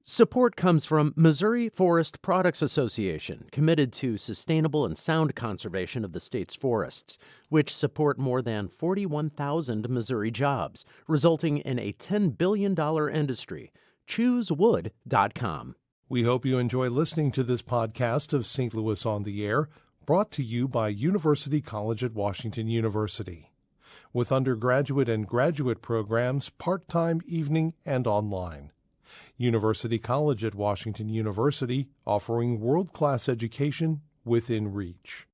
Support comes from Missouri Forest Products Association, committed to sustainable and sound conservation of the state's forests, which support more than 41,000 Missouri jobs, resulting in a $10 billion industry. ChooseWood.com. We hope you enjoy listening to this podcast of St. Louis on the Air, brought to you by University College at Washington University, with undergraduate and graduate programs part-time, evening, and online. University College at Washington University, offering world-class education within reach.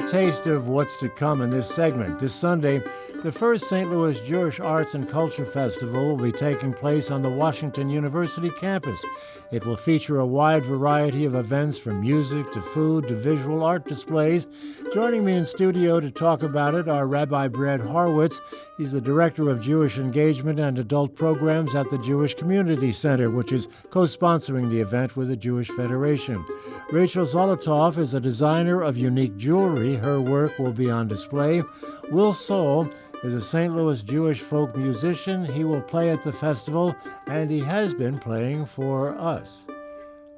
Taste of what's to come in this segment. This Sunday, the first St. Louis Jewish Arts and Culture Festival will be taking place on the Washington University campus. It will feature a wide variety of events from music to food to visual art displays. Joining me in studio to talk about it are Rabbi Brad Horowitz. He's the Director of Jewish Engagement and Adult Programs at the Jewish Community Center, which is co-sponsoring the event with the Jewish Federation. Rachel Zolotov is a designer of unique jewelry. Her work will be on display. Will Soul is a St. Louis Jewish folk musician. He will play at the festival, and he has been playing for us.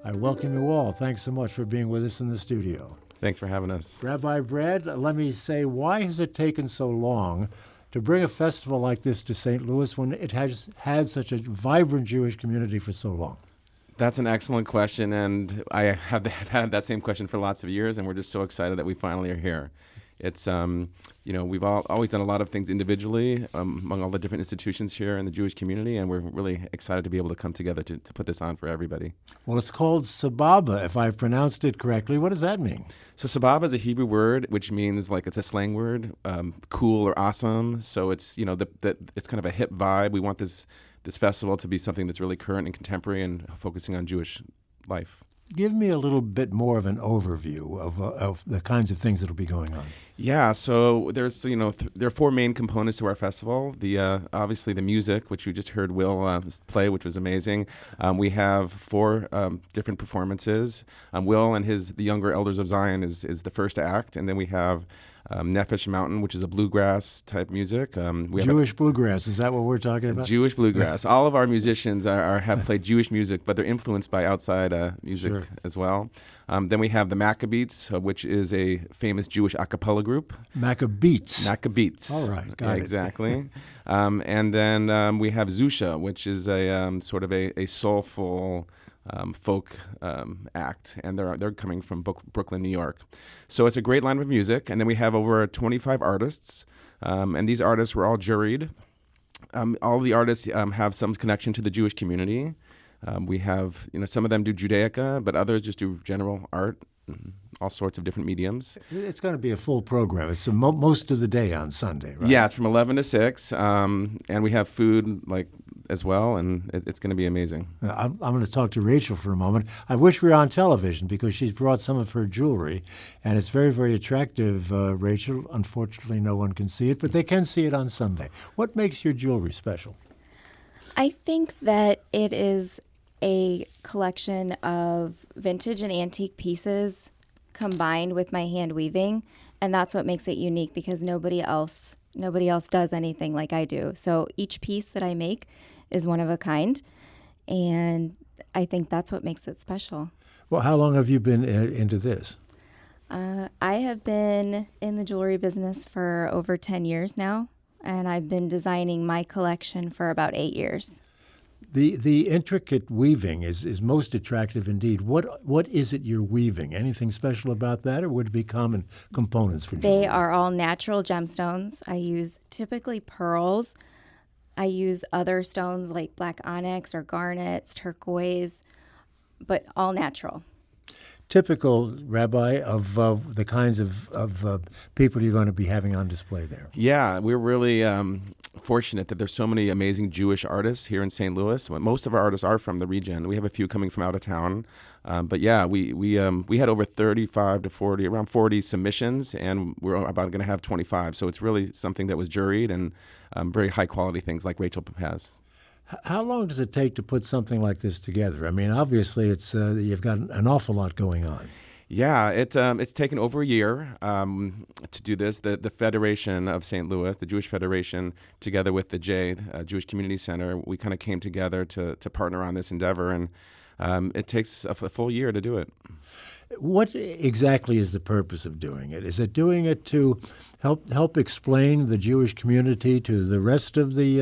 I welcome you all. Thanks so much for being with us in the studio. Thanks for having us. Rabbi Brad, let me say, why has it taken so long to bring a festival like this to St. Louis when it has had such a vibrant Jewish community for so long? That's an excellent question, and I have had that same question for lots of years, and we're just so excited that we finally are here. It's, we've always done a lot of things individually among all the different institutions here in the Jewish community, and we're really excited to be able to come together to put this on for everybody. Well, it's called Sababa, if I've pronounced it correctly. What does that mean? So Sababa is a Hebrew word, which means, like, it's a slang word, cool or awesome. So it's, it's kind of a hip vibe. We want this festival to be something that's really current and contemporary and focusing on Jewish life. Give me a little bit more of an overview of the kinds of things that will be going on. Yeah, so there's there are four main components to our festival. The obviously the music, which you just heard Will play, which was amazing. We have four different performances. Will and the Younger Elders of Zion is the first act, and then we have Nefesh Mountain, which is a bluegrass type music. Jewish bluegrass, is that what we're talking about? Jewish bluegrass. All of our musicians have played Jewish music, but they're influenced by outside music as well. Then we have the Maccabeats, which is a famous Jewish a cappella group. Maccabeats. All right, got it. Exactly. And then we have Zusha, which is a sort of a soulful folk act, and they're coming from Brooklyn, New York. So it's a great line of music, and then we have over 25 artists, and these artists were all juried. All the artists have some connection to the Jewish community. We have, some of them do Judaica, but others just do general art, all sorts of different mediums. It's going to be a full program. It's most of the day on Sunday, right? Yeah, it's from 11 to 6, and we have food as well, and it's going to be amazing. I'm going to talk to Rachel for a moment. I wish we were on television because she's brought some of her jewelry, and it's very, very attractive, Rachel. Unfortunately, no one can see it, but they can see it on Sunday. What makes your jewelry special? I think that it is a collection of vintage and antique pieces combined with my hand weaving, and that's what makes it unique because nobody else does anything like I do. So each piece that I make is one of a kind, and I think that's what makes it special. Well, how long have you been into this? I have been in the jewelry business for over 10 years now, and I've been designing my collection for about 8 years. The intricate weaving is most attractive indeed. What is it you're weaving? Anything special about that, or would it be common components for jewelry? They are all natural gemstones. I use typically pearls. I use other stones like black onyx or garnets, turquoise, but all natural. Typical, Rabbi, of the kinds of people you're going to be having on display there. Yeah, we're really fortunate that there's so many amazing Jewish artists here in St. Louis. Most of our artists are from the region. We have a few coming from out of town. But yeah, we had over 35 to 40, around 40 submissions, and we're about going to have 25. So it's really something that was juried and very high quality things like Rachel has. How long does it take to put something like this together? I mean, obviously, it's you've got an awful lot going on. Yeah, it's taken over a year to do this. The Federation of St. Louis, the Jewish Federation, together with the Jewish Community Center, we kind of came together to partner on this endeavor, and it takes a full year to do it. What exactly is the purpose of doing it? Is it doing it to help explain the Jewish community to the rest of the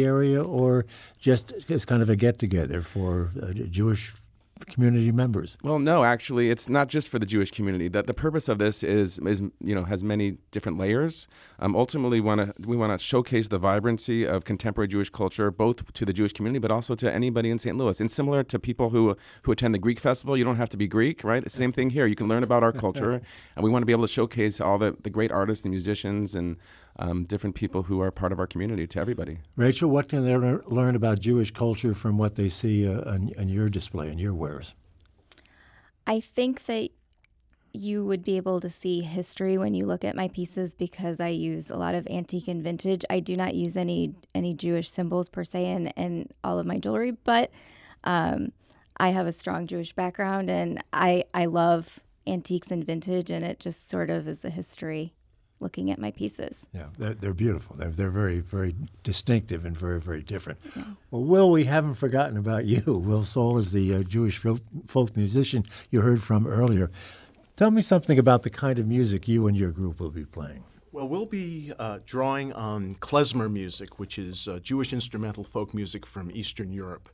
area, or just as kind of a get together for Jewish community members? Well, no, actually, it's not just for the Jewish community. The purpose of this is has many different layers. Ultimately, we want to showcase the vibrancy of contemporary Jewish culture, both to the Jewish community, but also to anybody in St. Louis. And similar to people who attend the Greek festival, you don't have to be Greek, right? Same thing here. You can learn about our culture, and we want to be able to showcase all the great artists and musicians and different people who are part of our community to everybody. Rachel, what can they learn about Jewish culture from what they see on your display and your wares? I think that you would be able to see history when you look at my pieces because I use a lot of antique and vintage. I do not use any Jewish symbols per se in all of my jewelry, but I have a strong Jewish background, and I love antiques and vintage, and it just sort of is a history looking at my pieces. Yeah, they're beautiful. They're very, very distinctive and very, very different. Yeah. Well, Will, we haven't forgotten about you. Will Soul is the Jewish folk musician you heard from earlier. Tell me something about the kind of music you and your group will be playing. Well, we'll be drawing on klezmer music, which is Jewish instrumental folk music from Eastern Europe,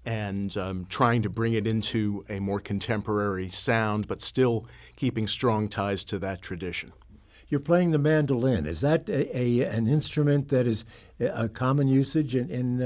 and trying to bring it into a more contemporary sound, but still keeping strong ties to that tradition. You're playing the mandolin. Is that an instrument that is a common usage in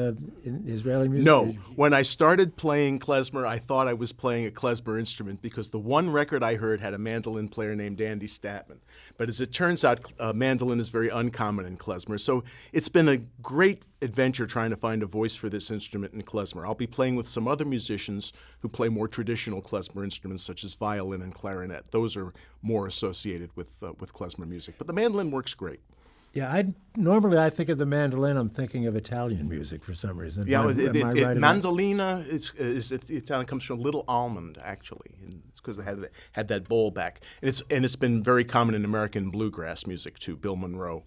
Israeli music? No. When I started playing klezmer, I thought I was playing a klezmer instrument because the one record I heard had a mandolin player named Andy Statman. But as it turns out, mandolin is very uncommon in klezmer. So it's been a great adventure trying to find a voice for this instrument in klezmer. I'll be playing with some other musicians who play more traditional klezmer instruments such as violin and clarinet. Those are more associated with klezmer music. But the mandolin works great. Yeah, normally I think of the mandolin, I'm thinking of Italian music for some reason. Yeah, right mandolina is Italian, comes from little almond actually. It's because they had that bowl back, and it's been very common in American bluegrass music too. Bill Monroe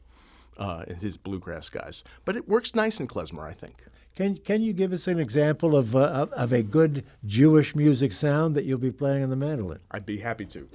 and his bluegrass guys, but it works nice in klezmer, I think. Can you give us an example of a good Jewish music sound that you'll be playing on the mandolin? I'd be happy to.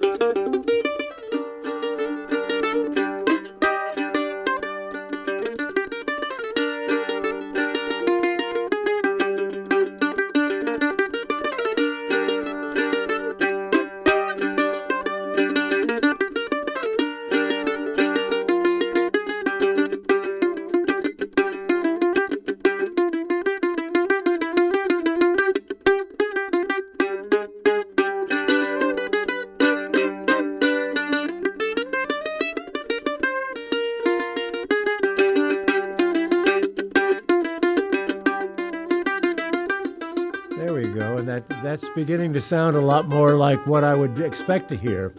There we go, and that's beginning to sound a lot more like what I would expect to hear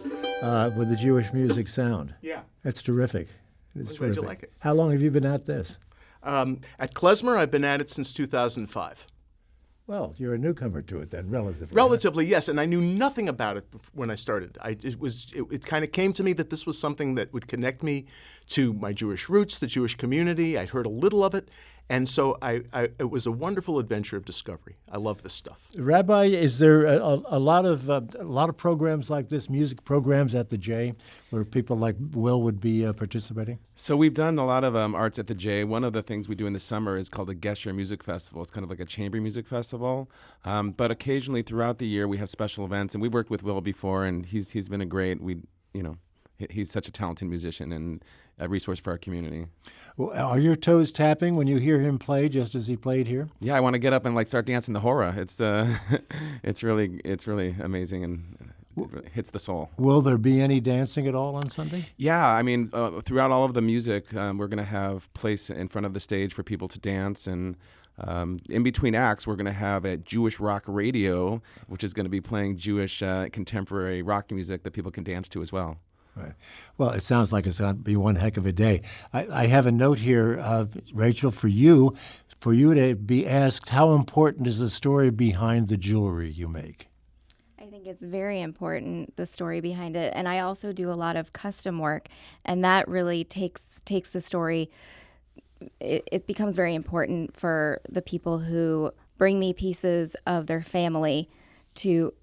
with the Jewish music sound. Yeah. That's terrific. I'm glad you like it. How long have you been at this? At klezmer, I've been at it since 2005. Well, you're a newcomer to it then, relatively. Relatively, yes, and I knew nothing about it when I started. It kind of came to me that this was something that would connect me to my Jewish roots, the Jewish community. I'd heard a little of it, and so it was a wonderful adventure of discovery. I love this stuff. Rabbi, is there a lot of programs like this, music programs at the J, where people like Will would be participating? So we've done a lot of arts at the J. One of the things we do in the summer is called the Gesher Music Festival. It's kind of like a chamber music festival. But occasionally throughout the year we have special events, and we've worked with Will before, and he's been a great. He's such a talented musician and a resource for our community. Well, are your toes tapping when you hear him play, just as he played here? Yeah, I want to get up and start dancing the hora. It's it's really amazing and it really hits the soul. Will there be any dancing at all on Sunday? Yeah, I mean, throughout all of the music, we're going to have place in front of the stage for people to dance, and in between acts, we're going to have a Jewish rock radio, which is going to be playing Jewish contemporary rock music that people can dance to as well. Right. Well, it sounds like it's going to be one heck of a day. I have a note here, Rachel, for you to be asked, how important is the story behind the jewelry you make? I think it's very important, the story behind it. And I also do a lot of custom work, and that really takes the story. It becomes very important for the people who bring me pieces of their family to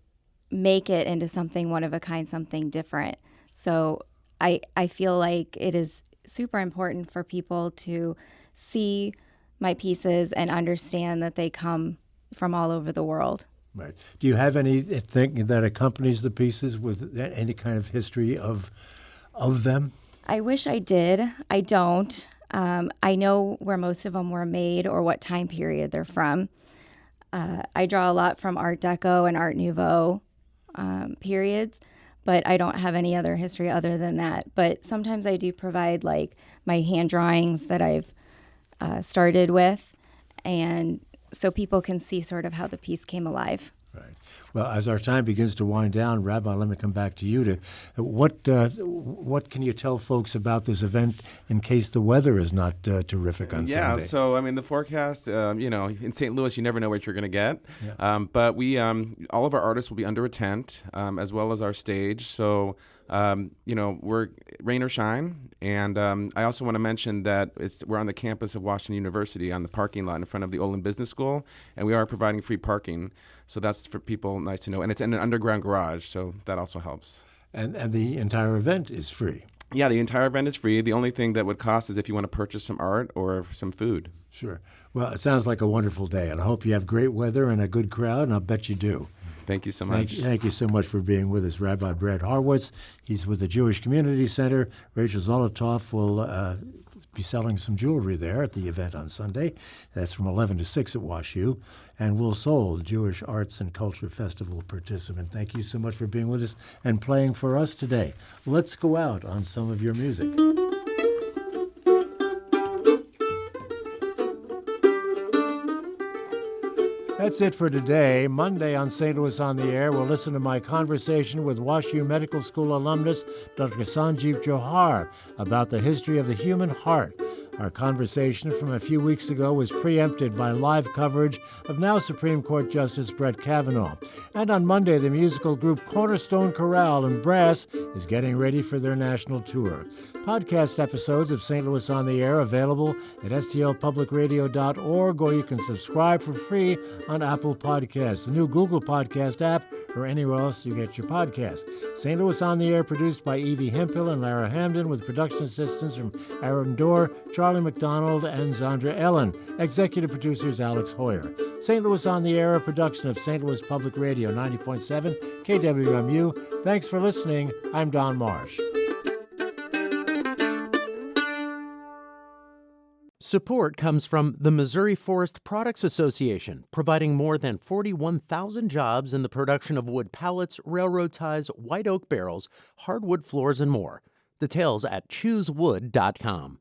make it into something one of a kind, something different. So I feel like it is super important for people to see my pieces and understand that they come from all over the world. Right. Do you have anything that accompanies the pieces with any kind of history of them? I wish I did. I don't. I know where most of them were made or what time period they're from. I draw a lot from Art Deco and Art Nouveau periods, but I don't have any other history other than that. But sometimes I do provide like my hand drawings that I've started with, and so people can see sort of how the piece came alive. Right. Well, as our time begins to wind down, Rabbi, let me come back to you. What can you tell folks about this event in case the weather is not terrific on Sunday? Yeah, so I mean the forecast, in St. Louis, you never know what you're going to get. Yeah. But we, all of our artists will be under a tent, as well as our stage. So, we're rain or shine. And I also want to mention that we're on the campus of Washington University on the parking lot in front of the Olin Business School, and we are providing free parking. So that's for people nice to know. And it's in an underground garage, so that also helps. And the entire event is free. Yeah, the entire event is free. The only thing that would cost is if you want to purchase some art or some food. Sure. Well, it sounds like a wonderful day, and I hope you have great weather and a good crowd, and I'll bet you do. Thank you so much. Thank you so much for being with us, Rabbi Brad Horwitz. He's with the Jewish Community Center. Rachel Zolotov will be selling some jewelry there at the event on Sunday. That's from 11 to 6 at WashU. And Will Soul, Jewish Arts and Culture Festival participant. Thank you so much for being with us and playing for us today. Let's go out on some of your music. That's it for today. Monday on St. Louis on the Air, we'll listen to my conversation with WashU Medical School alumnus Dr. Sanjeev Johar about the history of the human heart. Our conversation from a few weeks ago was preempted by live coverage of now Supreme Court Justice Brett Kavanaugh. And on Monday, the musical group Cornerstone Chorale and Brass is getting ready for their national tour. Podcast episodes of St. Louis on the Air available at stlpublicradio.org, or you can subscribe for free on Apple Podcasts, the new Google Podcast app, or anywhere else you get your podcast. St. Louis on the Air produced by Evie Hemphill and Lara Hamden with production assistance from Aaron Dorr, Charlie McDonald, and Zandra Ellen. Executive producers Alex Hoyer. St. Louis on the Air, a production of St. Louis Public Radio 90.7 KWMU. Thanks for listening. I'm Don Marsh. Support comes from the Missouri Forest Products Association, providing more than 41,000 jobs in the production of wood pallets, railroad ties, white oak barrels, hardwood floors, and more. Details at choosewood.com.